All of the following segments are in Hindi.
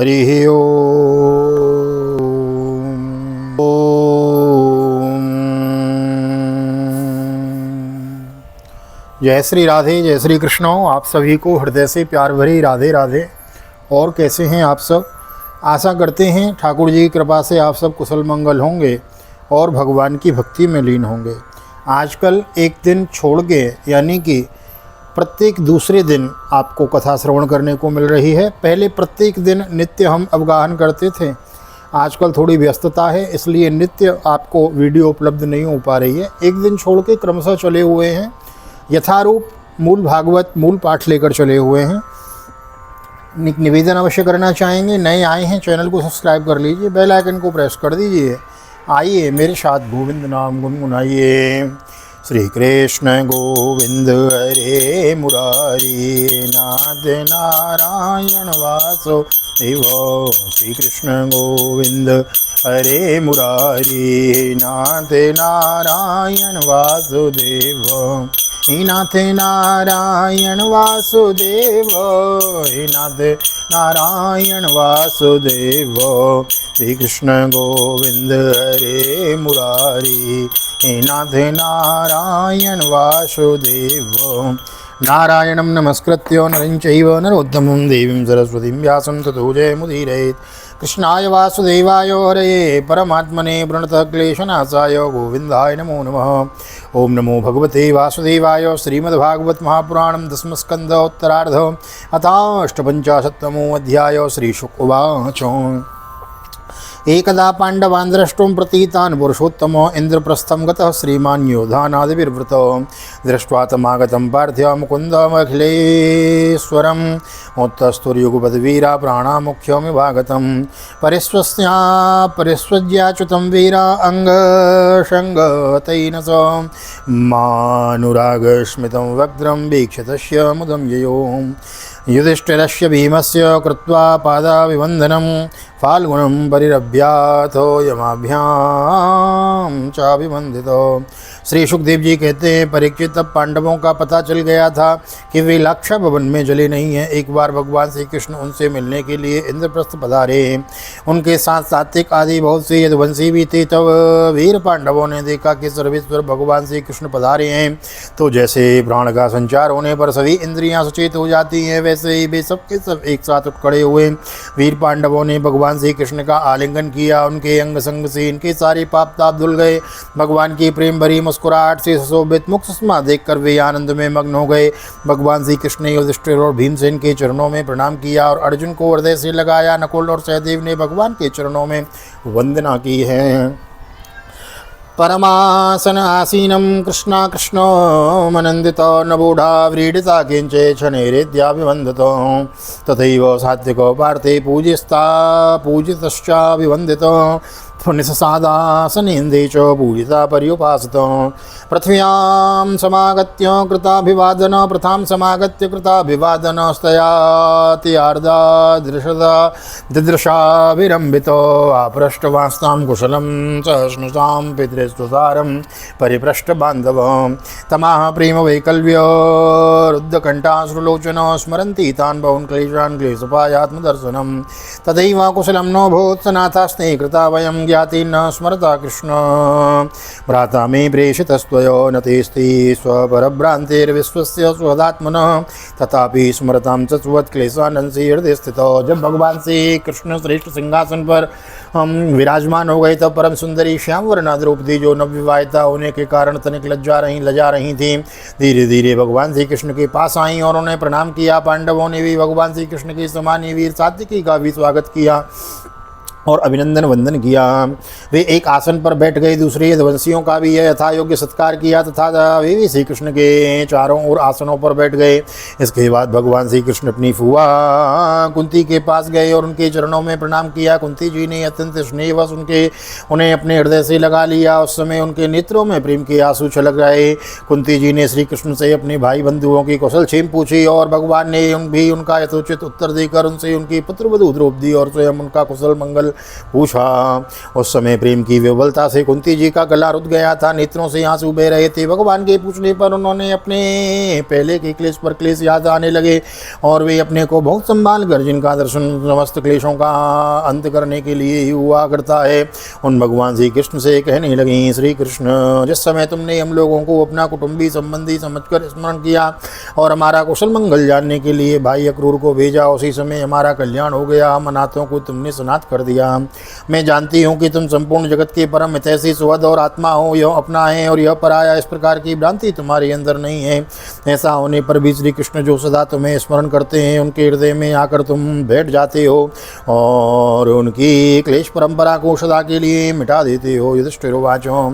हरि ओम। जय श्री राधे, जय श्री कृष्ण। आप सभी को हृदय से प्यार भरी राधे राधे। और कैसे हैं आप सब? आशा करते हैं ठाकुर जी की कृपा से आप सब कुशल मंगल होंगे और भगवान की भक्ति में लीन होंगे। आजकल एक दिन छोड़ के यानी कि प्रत्येक दूसरे दिन आपको कथा श्रवण करने को मिल रही है। पहले प्रत्येक दिन नित्य हम अवगाहन करते थे। आजकल थोड़ी व्यस्तता है, इसलिए नित्य आपको वीडियो उपलब्ध नहीं हो पा रही है। एक दिन छोड़ के क्रमशः चले हुए हैं। यथारूप मूल भागवत मूल पाठ लेकर चले हुए हैं। निवेदन अवश्य करना चाहेंगे, नए आए हैं चैनल को सब्सक्राइब कर लीजिए, बेल आइकन को प्रेस कर दीजिए। आइए मेरे साथ गोविंद नाम गुनगुनाइए। श्री कृष्ण गोविंद हरे मुरारी, नाथ नारायण वासुदेव। श्री कृष्ण गोविंद हरे मुरारी, नाथ नारायण वासुदेव। हे नाथ नारायण वासुदेव, हे नाथ नारायण वासुदेव। श्री कृष्ण गोविंद हरे मुरारी, हे नाथ नारायण वासुदेव। नारायणं नमस्कृत्य नरं चैव नरोत्तमं देवीं सरस्वतीं व्यासं ततो जयमुदीरयेत्। कृष्णाय वासुदेवाय हरये परमात्मने प्रणतः क्लेशनाशाय गोविन्दाय नमो नमः। ओम नमो भगवते वासुदेवाय। श्रीमद्भागवत महापुराणं दशमस्कन्ध उत्तरार्ध अथाष्टपञ्चाशत्तमो अध्याय। श्रीशुक उवाच। एकदा पाण्डवान् द्रष्टुं प्रतीतान् पुरुषोत्तम इन्द्रप्रस्थं गतः श्रीमान् योधानादिभिर्वृतो। दृष्ट्वा तमागतं पार्थ्य मुकुन्दमखिलेश्वरम् उत्तस्तुर्युगपद्वीरा प्राणामुख्यमिवागतं। परिस्वज्याच्युतं वीरा अङ्गशङ्गतैन स मानुरागस्मितं वक्त्रं वीक्ष्य तस्य मुदं ययो। युधिष्ठिरस्य भीमस्य कृत्वा पादाभिवन्दनं फाल्गुनं परिरभ्याथो यमाभ्यां चाभिवन्दितो। श्री सुखदेव जी कहते हैं, परीक्षित तब पांडवों का पता चल गया था कि वे लाक्षा भवन में जले नहीं हैं। एक बार भगवान श्री कृष्ण उनसे मिलने के लिए इंद्रप्रस्थ पधारे। उनके साथ सात्विक आदि बहुत से यदुवंशी भी थे। तब वीर पांडवों ने देखा कि सर्वेश्वर भगवान श्री कृष्ण पधारे हैं। तो जैसे प्राण का संचार होने पर सभी इंद्रियां सचेत हो जाती हैं, वैसे ही वे सब के सब एक साथ उठ खड़े हुए। वीर पांडवों ने भगवान श्री कृष्ण का आलिंगन किया। उनके अंग संग से इनके सारे पाप ताप धुल गए। भगवान की प्रेम भरी मुस्कुराहट से सुशोभित मुख सुषमा देखकर वे आनंद में मग्न हो गए। भगवान श्री कृष्ण ने युधिष्ठिर और भीमसेन के चरणों में प्रणाम किया और अर्जुन को हृदय से लगाया। नकुल और सहदेव ने भगवान के चरणों में वंदना की है। परमासन आसीनं कृष्णा कृष्णो मनन्दितो न बूढ़ा व्रीडिता किंचे क्षणैरेद्याभिवन्दितो। तथैव सात्विको पार्थे पूजितश्चाभिवन्दितो। निससादासनेन्दे च पूजिता पर्युपासितो। पृथ्व्यां समागत्य कृताभिवादन प्रथां समागत्य कृताभिवादन स्तयातियार्दा दिदृशाभिरम्भितो। आपृष्टवास्तां कुशलं सहिष्णुतां पितृस्तुतारं परिपृष्टबान्धवं। तमाह प्रेम वैकल्यो रुद्धकण्ठाश्रुलोचन स्मरन्ति तान् बहून् क्लेशान् क्लेशोपायात्मदर्शनं। तथैव कुशलं नो भूत्सनाथास्ते कृता वयं ज्ञाति न स्मरता कृष्ण। भ्राता मे प्रेषितस्त्वयो न तेस्ति स्वपरभ्रान्तिर्विश्वस्य स्वदात्मनः। तथापि स्मरतां च स्वत्क्लेशानंसि हृदय स्थितो। जब भगवान श्री कृष्ण श्रेष्ठ सिंहासन पर विराजमान हो गए तब परम सुंदरी श्याम वर्ण द्रौपदी जो नवविवाहिता होने के कारण तनिक लजा रही थी, धीरे धीरे भगवान श्री कृष्ण के पास आई और उन्हें प्रणाम किया। पांडवों ने भी भगवान श्री कृष्ण के समान ही वीर सात्विकी का भी स्वागत किया और अभिनंदन वंदन किया। वे एक आसन पर बैठ गए। दूसरे यदुवंशियों का भी यह यथा योग्य सत्कार किया तथा वे भी श्री कृष्ण के चारों ओर आसनों पर बैठ गए। इसके बाद भगवान श्री कृष्ण अपनी फुआ कुंती के पास गए और उनके चरणों में प्रणाम किया। कुंती जी ने अत्यंत स्नेहवश उन्हें अपने हृदय से लगा लिया। उस समय उनके नेत्रों में प्रेम के आंसू छलक रहे। कुंती जी ने श्री कृष्ण से अपने भाई बंधुओं की कुशल क्षेम पूछी और भगवान ने भी उनका यथोचित उत्तर देकर उनसे उनकी पुत्रवधू द्रौपदी और स्वयं उनका कुशल मंगल पूछा। उस समय प्रेम की विह्वलता से कुंती जी का गला रुक गया था, नेत्रों से आंसू बह रहे थे। भगवान के पूछने पर उन्होंने अपने पहले के क्लेश पर क्लेश याद आने लगे और वे अपने को बहुत संभाल कर, जिनका दर्शन समस्त क्लेशों का अंत करने के लिए ही हुआ करता है, उन भगवान श्री कृष्ण से कहने लगी, श्री कृष्ण, जिस समय तुमने हम लोगों को अपना कुटुंबी संबंधी समझकर स्मरण किया और हमारा कुशल मंगल जानने के लिए भाई अक्रूर को भेजा, उसी समय हमारा कल्याण हो गया। हम अनाथों को तुमने सनाथ कर दिया। मैं जानती हूँ कि तुम संपूर्ण जगत के परम हितैषी सुहृद और आत्मा हो, यह अपना है और यह पराया, इस प्रकार की भ्रांति तुम्हारे अंदर नहीं है। ऐसा होने पर भी श्री कृष्ण जो सदा तुम्हें स्मरण करते हैं, उनके हृदय में आकर तुम बैठ जाते हो और उनकी क्लेश परंपरा को सदा के लिए मिटा देते हो। युधिष्ठिरोवाचो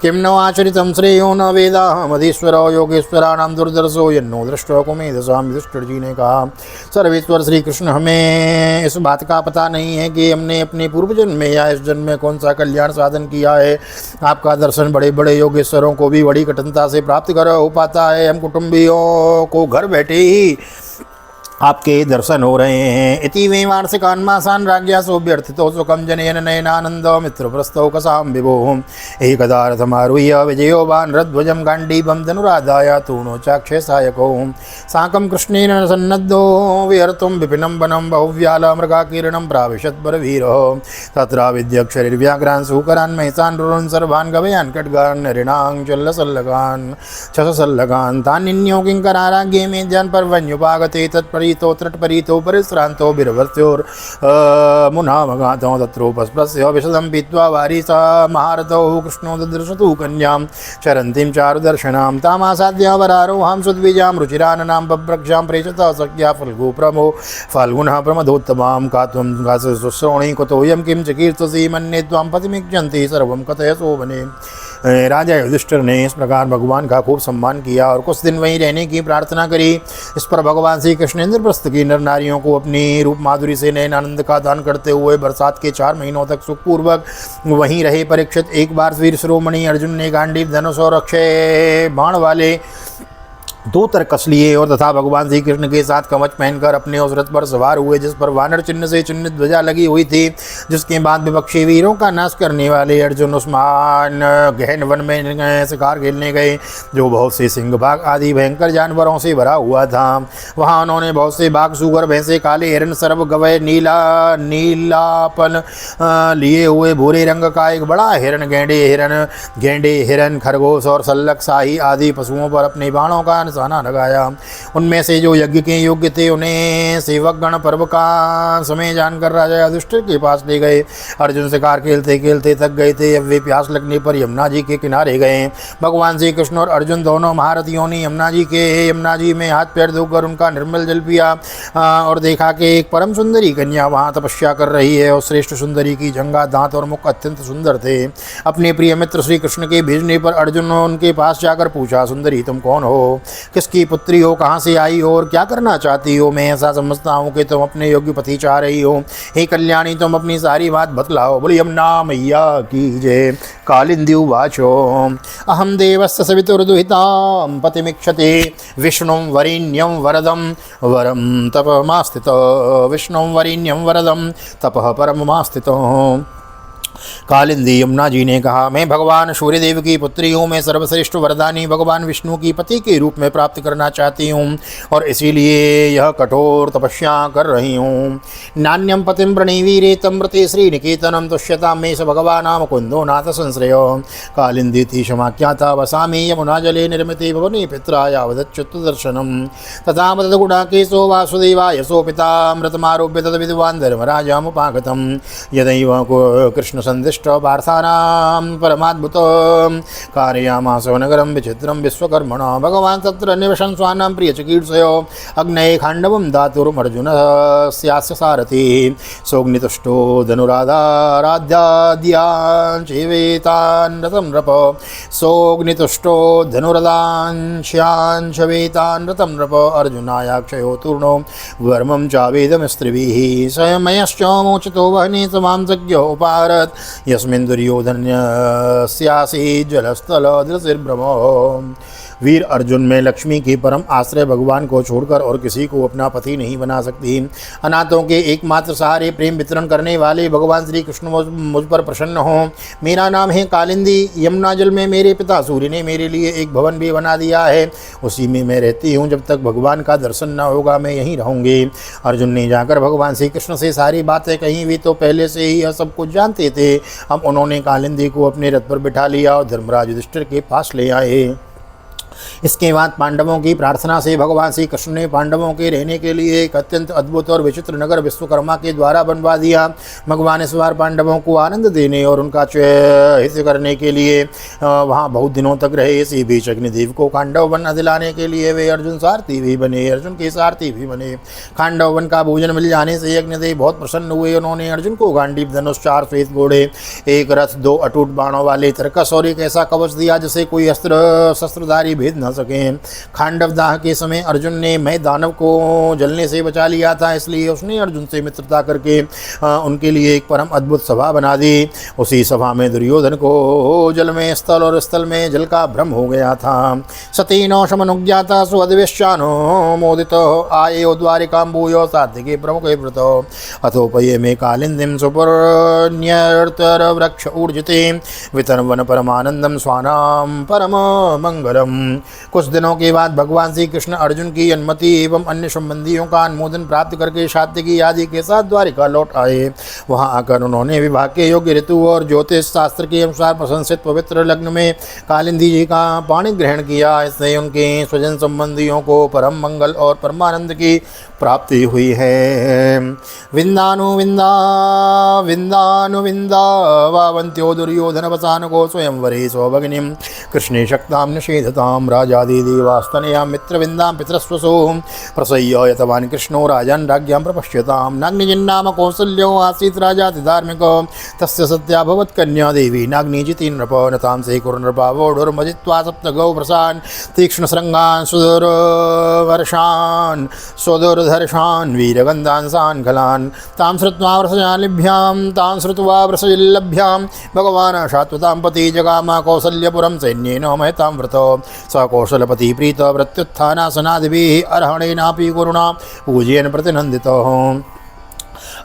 किं नो आचरितं श्रेयो न वेदाहमधीश्वरो योगेश्वराणां दुर्दर्शो यन्नो दृष्टो कुमेधसाम्। युधिष्ठिर जी ने कहा, सर्वेश्वर श्री कृष्ण, हमें इस बात का पता नहीं है कि हमने अपने पूर्व जन्म में या इस जन्म में कौन सा कल्याण साधन किया है। आपका दर्शन बड़े बड़े योगेश्वरों को भी बड़ी कठिनता से प्राप्त कर हो पाता है। हम कुटुंबियों को घर बैठे ही आपके दर्शन हो रहे हैं। इति वे वार्षिकान्मासान राज्ञा सोऽभ्यर्थितो सुखम जनयन नयनानंद मित्रप्रस्थौ कसाम विभो एकदा रथमारुह्य विजयो वानरध्वजं गाण्डीवं धनुराधाय तूणो चाक्षे सायको साकं कृष्णेन सन्नद्धो विहर्तुं विपिनं वनं बहुव्यालमृगाकीर्णं प्राविशत् परवीरो तत्राविद्यक्षरिर्व्याघ्रान् सूकरान् महिषान् रुरुन् सर्वान् गवयान् खड्गान् नृणां चल्लसल्लगान् छससल्लगान् तान्निन्यो किङ्कराराज्ञे मेद्यान् पर्वण्युपागते तत्परि तृटपरीतो परिश्रांतो बिरवर्त्योर मुनामगातो तत्रोपस्पृश्य विशदं पीत्वा वारिसा महारथो कृष्णो ददृशतु कन्यां चरन्तीं चारुदर्शनां तामासाद्य वरारोहां सुद्विजां रुचिराननां बभ्रक्षां प्रेषता सख्या फल्गुप्रमो फाल्गुनः प्रमदोत्तमां का त्वं गासुश्रोणी कुतोऽयं किं च कीर्तसि मन्ये त्वां पतिमिच्छन्ति सर्वं कथय शोभने। राजा युधिष्ठिर ने इस प्रकार भगवान का खूब सम्मान किया और कुछ दिन वहीं रहने की प्रार्थना करी। इस पर भगवान श्री कृष्ण इंद्रप्रस्थ की नर नारियों को अपनी रूप माधुरी से नयन आनंद का दान करते हुए बरसात के 4 महीनों तक सुखपूर्वक वहीं रहे। परीक्षित, एक बार वीर शिरोमणि अर्जुन ने गांडीव धनुष और अक्षय बाण वाले 2 तर कस लिए और तथा भगवान श्री कृष्ण के साथ कवच पहनकर अपने उस रथ पर सवार हुए, जिस पर वानर चिन्ह से चिन्हित ध्वजा लगी हुई थी। जिसके बाद विपक्षी वीरों का नाश करने वाले अर्जुन उस महान गहन वन में शिकार खेलने गए, जो बहुत से सिंह बाघ आदि भयंकर जानवरों से भरा हुआ था। वहाँ उन्होंने बहुत से बाघ, सूगर, भैंसे, काले हिरण, सर्व, गवय, नीलापन लिए हुए भूरे रंग का एक बड़ा हिरण, गेंडे हिरण, खरगोश और सल्लक शाही आदि पशुओं पर अपने बाणों का निशाना लगाया। उनमें से जो यज्ञ के योग्य थे उन्हें सेवक गण पर्व का समय जानकर राजा युधिष्ठिर के पास ले गए। अर्जुन शिकार खेलते खेलते थक गए थे। अब वे प्यास लगने पर यमुना जी के किनारे गए। भगवान श्री कृष्ण और अर्जुन दोनों महारथियों ने यमुना जी में हाथ पैर धोकर उनका निर्मल जल पिया और देखा कि एक परम सुंदरी कन्या वहाँ तपस्या कर रही है और श्रेष्ठ सुंदरी की जंगा, दांत और मुख अत्यंत सुंदर थे। अपने प्रिय मित्र श्री कृष्ण के भेजने पर अर्जुन ने उनके पास जाकर पूछा, सुंदरी तुम कौन हो, किसकी पुत्री हो, कहाँ से आई हो और क्या करना चाहती हो? मैं ऐसा समझता हूँ कि तुम अपने योग्य पति चाह रही हो। हे कल्याणी, तुम अपनी सारी बात बतलाओ। बोली यमुना मैया की जय। कालिंदी उवाचो अहम देवस्य सवितुर्दुहितां पतिमिक्षते विष्णुं वरेण्यं वरदं वरं तपमास्थितो विष्णुं वरेण्यं वरदं तपः परममास्थितो। कालिंदी यमुना जी ने कहा, मैं भगवान सूर्यदेव की पुत्री हूँ। मैं सर्वश्रेष्ठ वरदानी भगवान विष्णु की पति के रूप में प्राप्त करना चाहती हूँ और इसीलिए यह कठोर तपस्या कर रही हूँ। नान्यम पतिम प्रणीवीरे तमृते श्रीनिकेतनम तुष्यता में स भगवान मुकुंदो नाथ संश्रयो। कालिंदी थी क्षमाख्याता वसामी यमुना जले निर्मिते भवने पित्रा यावदच्युत दर्शनम तथा गुणाकेशो वासुदेवा यशो पिता मृतमारोप्य तद विद्वान धर्मराजामुपागतम यदैव कृष्ण संदिष्ट पार्थानां परमाद्भुत कारयामास नगरं विचित्रं विश्वकर्मणा। भगवान तत्र निवसन स्वानां प्रियचिकीर्षयो अग्नये खाण्डवं दातुर्मर्जुनस्यास्य सारथि सोऽग्नितुष्टो धनुराधाराध्याद्यान् चेवेतान् रतं नृप सोऽग्नितुष्टो धनुरदांश्यान् शवेतान् रतं नृप अर्जुनायाक्षयो तूर्णो वर्मं चावेदमिस्त्रिभिः स्वयमयश्च मोचितो वहने समां सज्ञो उपारत् यस्मिन् दुर्योधनस्यासीत् जलस्थलदृशिर्भ्रमो। वीर अर्जुन, मैं लक्ष्मी के परम आश्रय भगवान को छोड़कर और किसी को अपना पति नहीं बना सकती। अनाथों के एकमात्र सहारे प्रेम वितरण करने वाले भगवान श्री कृष्ण मुझ पर प्रसन्न हों। मेरा नाम है कालिंदी। यमुना जल में मेरे पिता सूर्य ने मेरे लिए एक भवन भी बना दिया है, उसी में मैं रहती हूँ। जब तक भगवान का दर्शन न होगा मैं यहीं रहूँगी। अर्जुन ने जाकर भगवान श्री कृष्ण से सारी बातें कहीं। वे तो पहले से ही यह सब कुछ जानते थे। अब उन्होंने कालिंदी को अपने रथ पर बिठा लिया और धर्मराज युधिष्ठिर के पास ले आए। इसके बाद पांडवों की प्रार्थना से भगवान श्री कृष्ण ने पांडवों के रहने के लिए एक अत्यंत अद्भुत और विचित्र नगर विश्वकर्मा के द्वारा बनवा दिया। भगवान इस बार पांडवों को आनंद देने और उनका हित करने के लिए वहाँ बहुत दिनों तक रहे। इसी बीच अग्निदेव को खांडव वन दिलाने के लिए वे अर्जुन के सारथी भी बने। खांडव वन का भोजन मिल जाने से अग्निदेव बहुत प्रसन्न हुए। उन्होंने अर्जुन को गांडीव धनुष, 4 श्वेत घोड़े, एक रथ, 2 अटूट बाणों वाले तरकस और एक ऐसा कवच दिया जिसे कोई शस्त्रधारी भेद न सकें। खांडव दाह के समय अर्जुन ने मैं दानव को जलने से बचा लिया था, इसलिए उसने अर्जुन से मित्रता करके उनके लिए एक परम अद्भुत सभा बना दी। उसी सभा में दुर्योधन को जल में स्थल और स्थल में जल का भ्रम हो गया था। सतीनो शमनुज्ञाता सुअद्वेश्चानो मोदितो आयो द्वारिकाम्बूयो सात्विके प्रमुखे व्रतो अथोपये में कालिंदिम सुपर्ण्यर्तर वृक्ष ऊर्जिते वितर्वन परमानंदम स्वानाम परम मंगलम। कुछ दिनों के बाद भगवान श्री कृष्ण अर्जुन की अनुमति एवं अन्य संबंधियों का अनुमोदन प्राप्त करके सात्विकी आदि के साथ द्वारिका लौट आए। वहां आकर उन्होंने विवाह के योग्य ऋतु और ज्योतिष शास्त्र के अनुसार प्रशंसित पवित्र लग्न में कालिंदी जी का पाणी ग्रहण किया। इससे उनके स्वजन संबंधियों को परम मंगल और परमानंद की प्राप्ति हुई है। विंदानु विंदा विंदानु विंदा वावंत्यो दुर्योधन वसानुको स्वयंवरे सौभगिनीं कृष्णे शक्तां निषेधतां राजादिदेवास्तनयां मित्रविंदां पितृस्वसो प्रसह्य यतवान् कृष्णो राजान् राज्ञां प्रपश्यतां। नाग्निजिन्नाम कौसल्यो आसीत् राजातिधार्मिको तस्य सत्याभवत् कन्या देवी नाग्निजिति नृप नतां से कुरुनृपा वोढुर्मजित्वा सप्तगौ प्रसान् तीक्ष्णशृङ्गान् सुदूरवर्षान् सुदूरधर्षान् वीरगन्धांसान् खलान् तां श्रुत्वा वृषजालिभ्यां तां श्रुत्वा वृषजिल्लभ्यां भगवान् शाश्वतां पति जगाम कौसल्यपुरं सैन्येन महतां व्रतो स कौशलपति प्रीत प्रत्युत्थानासनादिभिः अर्हणेनापि गुरुणा पूजयन् प्रतिनन्दितो।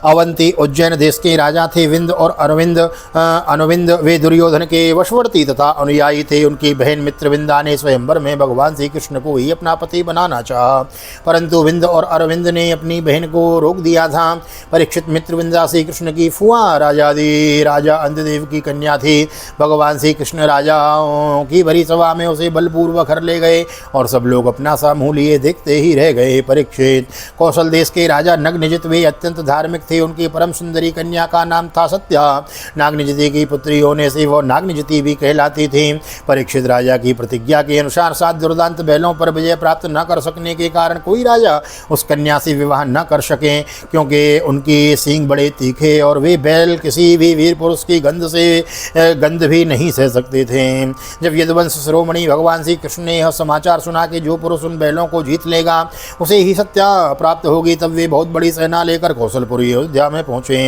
अवंती उज्जैन देश के राजा थे विंद और अनुविंद। वे दुर्योधन के वशवर्ती तथा अनुयायी थे। उनकी बहन मित्रविंदा ने स्वयंवर में भगवान श्री कृष्ण को ही अपना पति बनाना चाहा, परंतु विंद और अरविंद ने अपनी बहन को रोक दिया था। परीक्षित मित्रविंदा श्री कृष्ण की फुआ राजा अंधदेव की कन्या थी। भगवान श्री कृष्ण राजाओं की भरी सभा में उसे बलपूर्वक हर ले गए और सब लोग अपना सा मुँह लिए देखते ही रह गए। परीक्षित कौशल देश के राजा नग्नजित वे अत्यंत धार्मिक थे। उनकी परम सुंदरी कन्या का नाम था सत्या। नागनिजति की पुत्री होने से वह नागनिजति भी कहलाती थी। परीक्षित राजा की प्रतिज्ञा के अनुसार 7 दुर्दांत बैलों पर विजय प्राप्त न कर सकने के कारण कोई राजा उस कन्या से विवाह न कर सके, क्योंकि उनकी सींग बड़े तीखे और वे बैल किसी भी वीर पुरुष की गंध भी नहीं सह सकते थे। जब यदुवंश शिरोमणि भगवान श्री कृष्ण ने यह समाचार सुना कि जो पुरुष उन बैलों को जीत लेगा उसे ही सत्या प्राप्त होगी, तब वे बहुत बड़ी सेना लेकर कौशलपुरी अयोध्या में पहुंचे।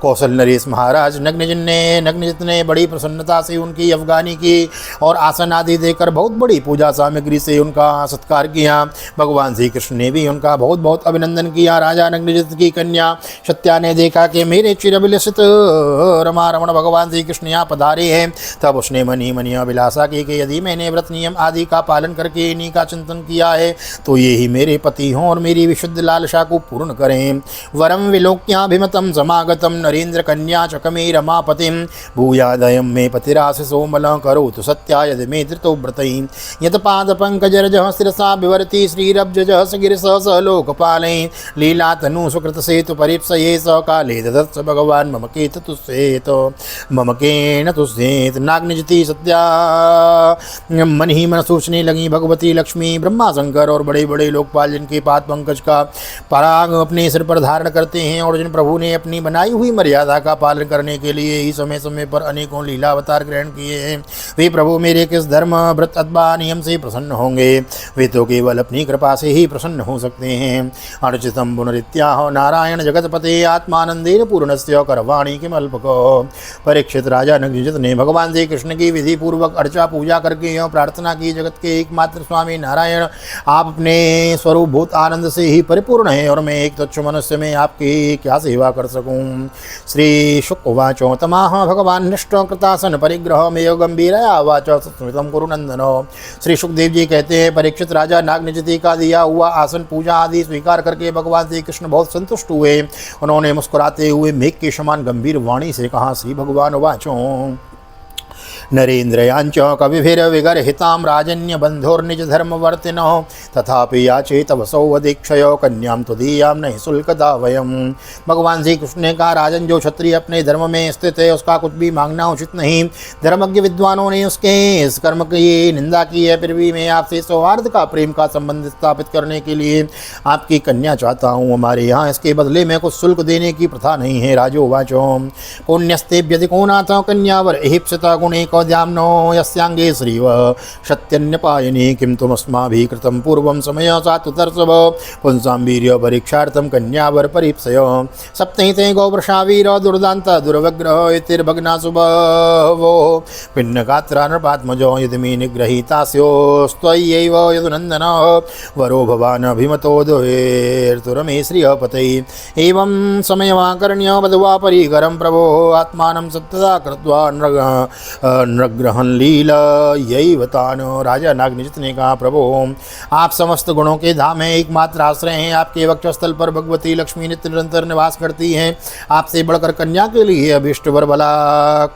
कौशल नरेश महाराज नग्नजित ने बड़ी प्रसन्नता से उनकी अफगानी की और आसन आदि देकर बहुत बड़ी पूजा सामग्री से उनका सत्कार किया। भगवान श्री कृष्ण ने भी उनका बहुत बहुत अभिनंदन किया। राजा नग्नजित की कन्या सत्या ने देखा कि मेरे चिरभिलषित रमा रमण भगवान श्री कृष्ण यहाँ पधारे हैं, तब उसने मनी अभिलाषा की कि यदि मैंने व्रत नियम आदि का पालन करके इन्हीं का चिंतन किया है तो ये ही मेरे पति हों और मेरी विशुद्ध लालसा को पूर्ण करें। वरम विलोक्याभिमतं समागतं नरेंद्र कन्या चकमे रमापतिं भूयादयं मे पतिराशिषो मलं करोतु सत्या यदि मे धृतो व्रतैः यत्पादपङ्कजरजः शिरसा विवरति श्रीरब्जजः सगिरिसः स लोकपालैः लीलातनु सुकृतसेतु परीप्सये स काले ददत्स भगवान् मम केत तुष्येत मम केन तुष्येत। नागनिजति सत्या मन ही मन सोचने लगी, भगवती लक्ष्मी, ब्रह्मा शंकर और बड़े बड़े लोकपाल जिनके पाद पंकज का पराग अपने सिर पर धारण करते हैं और जिन प्रभु ने अपनी बनाई हुई मर्यादा का पालन करने के लिए ही समय समय पर अनेकों लीला अवतार ग्रहण किए हैं, वे प्रभु मेरे किस धर्म व्रत अथवा नियम से प्रसन्न होंगे? वे तो केवल अपनी कृपा से ही प्रसन्न हो सकते हैं। अनुचितम पुनरित्याह नारायण जगतपते आत्मानंदेन पूर्णस्य करवाणी किमल्पको। परीक्षित राजा नगजित ने भगवान श्री कृष्ण की विधि पूर्वक अर्चा पूजा करके यह प्रार्थना की, जगत के एकमात्र स्वामी नारायण, आप अपने स्वरूप भूत आनंद से ही परिपूर्ण है और मैं एक तुच्छ मनुष्य में आपकी क्या सेवा कर सकूं? श्री शुक उवाचो तमाह भगवान निष्ठ कृतासन परिग्रह में गंभीरया वाच सुस्मितम कुरुनंदनो। श्री सुखदेव जी कहते हैं, परीक्षित राजा नागनिजति का दिया हुआ आसन पूजा आदि स्वीकार करके भगवान श्री कृष्ण बहुत संतुष्ट हुए। उन्होंने मुस्कुराते हुए मेघ के समान गंभीर वाणी से कहा, श्री भगवान उवाचो नरेन्द्रयांच कविभिर्विगर्हितां राजन्यबन्धोर्निज धर्मवर्तिनो तथापि याचे तवसौ अदीक्षय कन्यां तुदीयां नहीं शुल्कदा वयम्। भगवान श्री कृष्ण ने कहा, राजन, जो क्षत्रिय अपने धर्म में स्थित है उसका कुछ भी मांगना उचित नहीं। धर्मज्ञ विद्वानों ने उसके इस कर्म की निंदा की है, फिर भी मैं आपसे सौहार्द का प्रेम का संबंध स्थापित करने के लिए आपकी कन्या चाहता हूँ। हमारे यहाँ इसके बदले में कुछ शुल्क देने की प्रथा नहीं है। राजोवाचो पुण्यस्तेभ्यधिको नाथ कन्यावर इप्सिता गुणे द्याम्नो यस्यांगे श्रीव सत्यन्यपायिनी किं तुमस्माभिः कृतं पूर्वं समय सातुतर्षभ पुंसां वीर्य परीक्षार्थं कन्यावर परीप्सय। सप्तहिते गौवृषावीर दुर्दान्त दुर्वग्रह इतिर्भग्नाशुभवो पिण्डगात्रा नृपात्मजो यदिमे निगृहीतास्योस्त्वय्यैव यदुनन्दन वरो भवान् अभिमतो दुहेर्तुरमे श्रियपतये। एवं समयमाकर्ण्य वधवा परिकरं प्रभो आत्मानं सप्तदा कृत्वा नृग्रहण लीला यही बतानो। राजा नागनिजित ने कहा, प्रभु आप समस्त गुणों के धाम हैं, एकमात्र आश्रय हैं। आपके वक्षस्थल पर भगवती लक्ष्मी नित्य निरंतर निवास करती हैं। आपसे बढ़कर कन्या के लिए अभिष्ट वर भला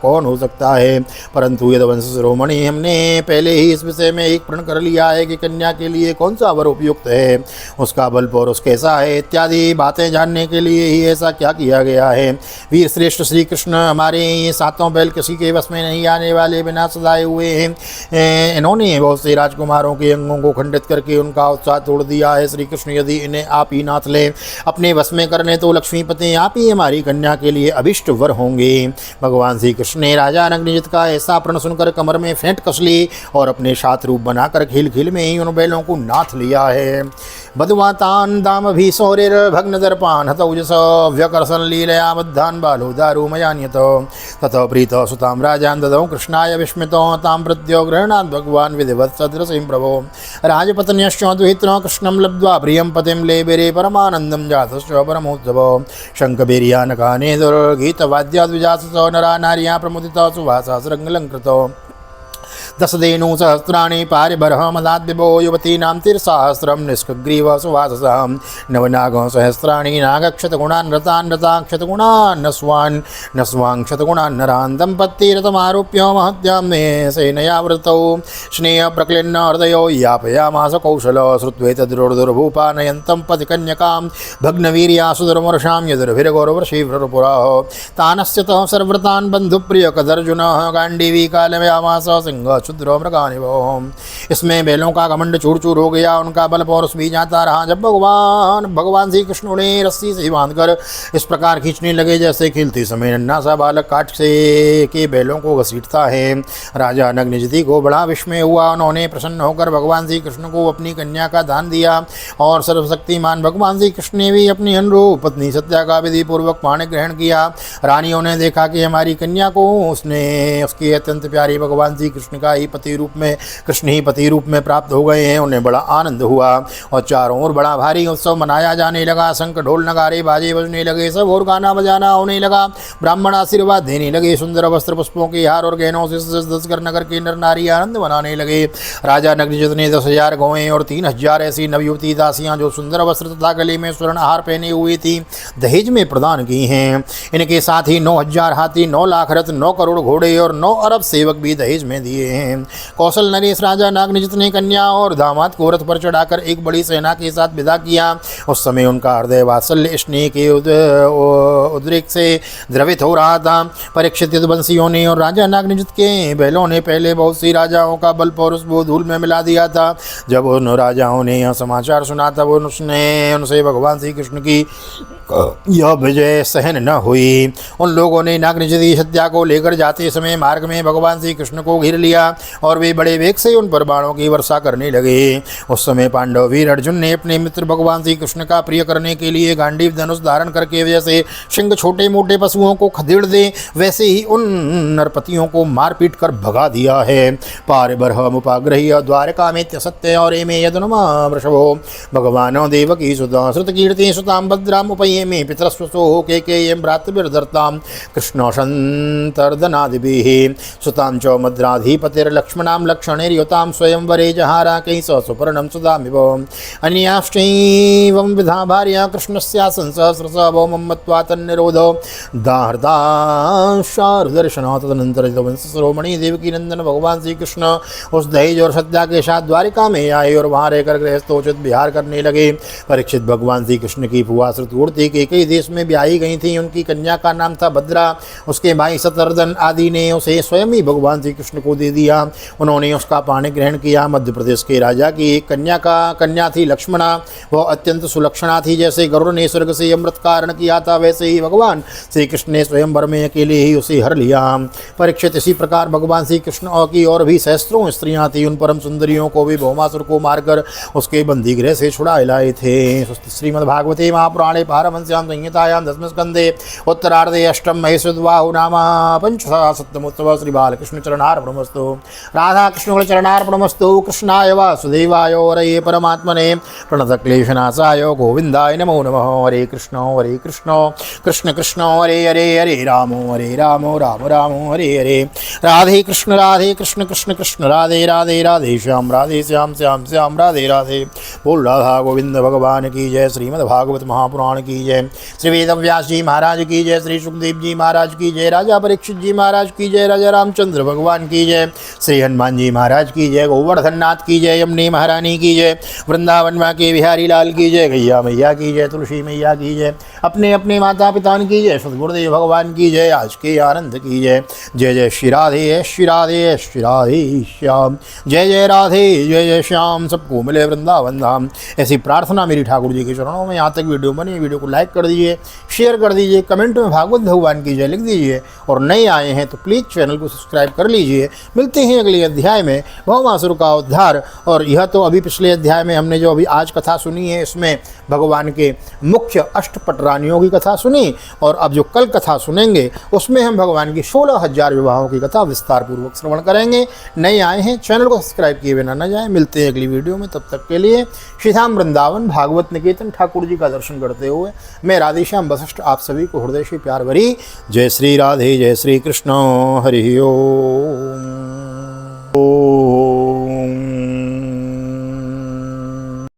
कौन हो सकता है? परंतु यदुवंश शिरोमणि, हमने पहले ही इस विषय में एक प्रण कर लिया है कि कन्या के लिए कौन सा वर उपयुक्त है, उसका बल पौरुष कैसा है इत्यादि बातें जानने के लिए ही ऐसा क्या किया गया है। वीर श्रेष्ठ श्री कृष्ण हमारे ये सातों बैल किसी के वश में नहीं आने वाले, बिना सदाए हुए हैं। इन्होंने बहुत से राजकुमारों के अंगों को खंडित करके उनका उत्साह तोड़ दिया है। श्री कृष्ण, यदि इन्हें आप ही नाथ ले अपने वश में करने तो लक्ष्मीपति आप ही हमारी कन्या के लिए अभिष्ट वर होंगे। भगवान श्री कृष्ण ने राजा नगनिजित का ऐसा प्रण सुनकर कमर में फेंट कस ली और अपने सात रूप बनाकर खिल खिल में ही उन बैलों को नाथ लिया है। बधुवातान दाम भी सौरिर भग्न दर्पान हतौजस व्यकर्षण लीलया बद्धान बालो दारुमयान्यत ततः प्रीत सुताम राजान ददौ कृष्णाय विस्मितो तां प्रत्यो गृह्णात् भगवान विधिवत् सदृशीं प्रभो। राजपत्न्यश्च दुहित्रो कृष्णं लब्ध्वा प्रियं पतिं लेबेरे परमानन्दं जातश्च परमोत्सवो। शङ्खबीर्यानकाने दुर्गीतवाद्याद्विजाससो नरा नार्या प्रमुदितो सुवासा शृङ्गलङ्कृतो। दशदेनु सहस्राणि पारिबर्ह मदाद्विभो युवतीनां तिर्सहस्रं निष्कग्रीव सुवाससां नवनागो सहस्राणि नागक्षतगुणान् रतान् रताक्षतगुणान् नस्वान् नस्वान् क्षतगुणान् नरान् दम्पत्तिरतमारोप्य महत्यां सेनयावृतौ स्नेहप्रक्लिन्न हृदयो यापयामास कौशल श्रुत्वेतद्रुर्दुर्भूपानयन्तं पतिकन्यकां भग्नवीर्यासु दुर्मर्षां यदुर्भिर्गौरवशीव्रपुराः तानस्यतः सर्वृतान् बन्धुप्रियकदर्जुनः गाण्डीवी कालयामास सिंह क्षुद्रो मृगानिव। इसमें बैलों का घमंड चूर चूर हो गया, उनका बल पौरुष भी जाता रहा। जब भगवान श्री कृष्ण उन्हें रस्सी से बांधकर इस प्रकार खींचने लगे जैसे खिलते समय नन्हा सा बालक काठ से के बैलों को घसीटता है। राजा नगनिजति को बड़ा विस्मय हुआ। उन्होंने प्रसन्न होकर भगवान श्री कृष्ण को अपनी कन्या का दान दिया और सर्वशक्तिमान भगवान श्री कृष्ण ने भी अपनी अनुरूप पत्नी सत्या का विधि पूर्वक पाणी ग्रहण किया। रानियों ने देखा कि हमारी कन्या को उसकी अत्यंत प्यारी भगवान श्री कृष्ण का ही पति रूप में कृष्ण ही पति रूप में प्राप्त हो गए हैं। उन्हें बड़ा आनंद हुआ और चारों ओर बड़ा भारी उत्सव मनाया जाने लगा। शंख ढोल नगारे बाजे बजने लगे, सब और गाना बजाना होने लगा। ब्राह्मण आशीर्वाद देने लगे, सुंदर वस्त्र पुष्पों के हार और गहनों से दसकर नगर के नर नारी आनंद मनाने लगे। राजा नगनिजित ने 10,000 गौएं और 3,000 ऐसी नवयुवती दासियां जो सुंदर वस्त्र तथा गले में स्वर्ण हार पहने हुई थी दहेज में प्रदान की हैं। इनके साथ ही 9,000 हाथी, 9 लाख रथ, 9 करोड़ घोड़े और 9 अरब सेवक भी दहेज में दिए हैं। कौशल नरेश राजा नागनिजित ने कन्या और दामाद को रथ पर चढ़ाकर एक बड़ी सेना के साथ विदा किया। उस समय उनका हृदय वात्सल्य स्नेह के उद्रेक से द्रवित हो रहा था। परीक्षित यदुवंशियों ने और राजा नागनिजित के बैलों ने पहले बहुत सी राजाओं का बल पौरुष वो धूल में मिला दिया था। जब उन राजाओं ने यह समाचार सुना तब उनसे भगवान श्री कृष्ण की यह विजय सहन न हुई। उन लोगों ने नागनिधि सत्या को लेकर जाते समय मार्ग में भगवान श्री कृष्ण को घेर लिया और वे बड़े वेग से उन पर बाणों की वर्षा करने लगे। उस समय पांडव वीर अर्जुन ने अपने मित्र भगवान श्री कृष्ण का प्रिय करने के लिए गांडीव धनुष धारण करके जैसे सिंह छोटे मोटे पशुओं को खदेड़ दे वैसे ही उन नरपतियों को मार पीट कर भगा दिया है। पारिबर्हमुपाग्रह्य द्वारका में सत्य और एमे यदनुमा वृषभो भगवानो देवकी सुता श्रुत कीर्ति सुताम भद्राम उपये में पितरस्वसो केकेयं भ्रातृभिर्धर्तां कृष्णोशन्तर्दनादिभिः सुतां च मद्राधिपतिर्लक्ष्मणां लक्षणैर्युतां स्वयंवरे जहारा कैः स सुपर्णं सुधामिव अन्याश्चैवं विधा भार्या कृष्णस्यासन् सहस्रशो मम्मत्वा तन्निरोधो दाहृताशारुदर्शनात् तदनन्तरं शिरोमणि देवकी नंदन भगवान श्री कृष्ण उस दहेज और सत्या के साथ द्वारिका में आए और वहाँ रहकर गृहस्थोचित विहार करने लगे। परीक्षित भगवान श्री कृष्ण की फुआ श्रुतूर्ति के कई देश में ब्याही गई थी। उनकी कन्या का नाम था भद्रा। उसके भाई शतर्दन आदि ने उसे स्वयं ही भगवान श्री कृष्ण को दे दिया। उन्होंने उसका पाणी ग्रहण किया। मध्य प्रदेश के राजा की एक कन्या थी लक्ष्मणा। वह अत्यंत सुलक्षणा थी। जैसे गरुड़ ने स्वर्ग से अमृत कारण किया था वैसे ही भगवान श्री कृष्ण ने स्वयंवर में अकेले ही उसे हर लिया। परीक्षित इसी प्रकार भगवान श्री कृष्ण की और भी सहस्त्रों स्त्रियां थी। उन परम सुंदरियों को भी भौमासुर को मारकर उसके बंदी गृह से छुड़ा लाए थे। श्रीमद्भागवते महापुराणे पारमहंस्यां संहितायां दशम स्कंदे उत्तरार्धे अष्टम महेश्वरबाहु नाम पंचसप्तमोत्सव श्री बालकृष्ण चरणार्पणमस्तु। राधा कृष्ण चरणार्पणमस्तु। कृष्णाय वासुदेवाय हरये परमात्मने प्रणतक्लेशनाशाय गोविंदाय नमो नमः। हरे कृष्ण कृष्ण कृष्ण हरे हरे हरे राम राम राम हरे हरे। राधे कृष्ण कृष्ण कृष्ण राधे राधे राधे श्याम श्याम श्याम राधे राधे। बोल राधा गोविंद भगवान की जय। श्रीमद् भागवत महापुराण की जय। श्री वेदव्यास जी महाराज की जय। श्री सुखदेव जी महाराज की जय। राजा परीक्षित जी महाराज की जय। राजा रामचंद्र भगवान की जय। श्री हनुमान जी महाराज की जय। गोवर्धन नाथ की जय। यमुनी महारानी की जय। वृंदावन माँ के बिहारी लाल की जय। गैया मैया की जय। तुलसी मैया की जय। अपने अपने माता पिता की जय। सदगुरुदेव भगवान की जय। आज के आनंद की जय। जय जय श्री राधे श्री राधे श्री राधे श्याम। जय जय राधे जय जय श्याम। सबको मिले वृंदावन धाम। ऐसी प्रार्थना मेरी ठाकुर जी के चरणों में। यहाँ तक वीडियो बनी, वीडियो को लाइक कर दीजिए, शेयर कर दीजिए, कमेंट में भागवत भगवान की जय लिख दीजिए और नए आए हैं तो प्लीज़ चैनल को सब्सक्राइब कर लीजिए। मिलते हैं अगले अध्याय में भौमासुर का उद्धार। और यह तो अभी पिछले अध्याय में हमने जो अभी आज कथा सुनी है इसमें भगवान के मुख्य अष्टपट रानियों की कथा सुनी और अब जो कल कथा सुनेंगे उसमें हम भगवान की 16,000 विवाहों की कथा विस्तार पूर्वक श्रवण करेंगे। नए आए हैं चैनल को सब्सक्राइब किए बिना न जाएं। मिलते हैं अगली वीडियो में। तब तक के लिए श्री धाम वृंदावन भागवत निकेतन ठाकुर जी का दर्शन करते हुए मैं राधेश्याम वशिष्ठ आप सभी को हृदय से प्यार भरी जय श्री राधे जय श्री कृष्ण हरि ओम।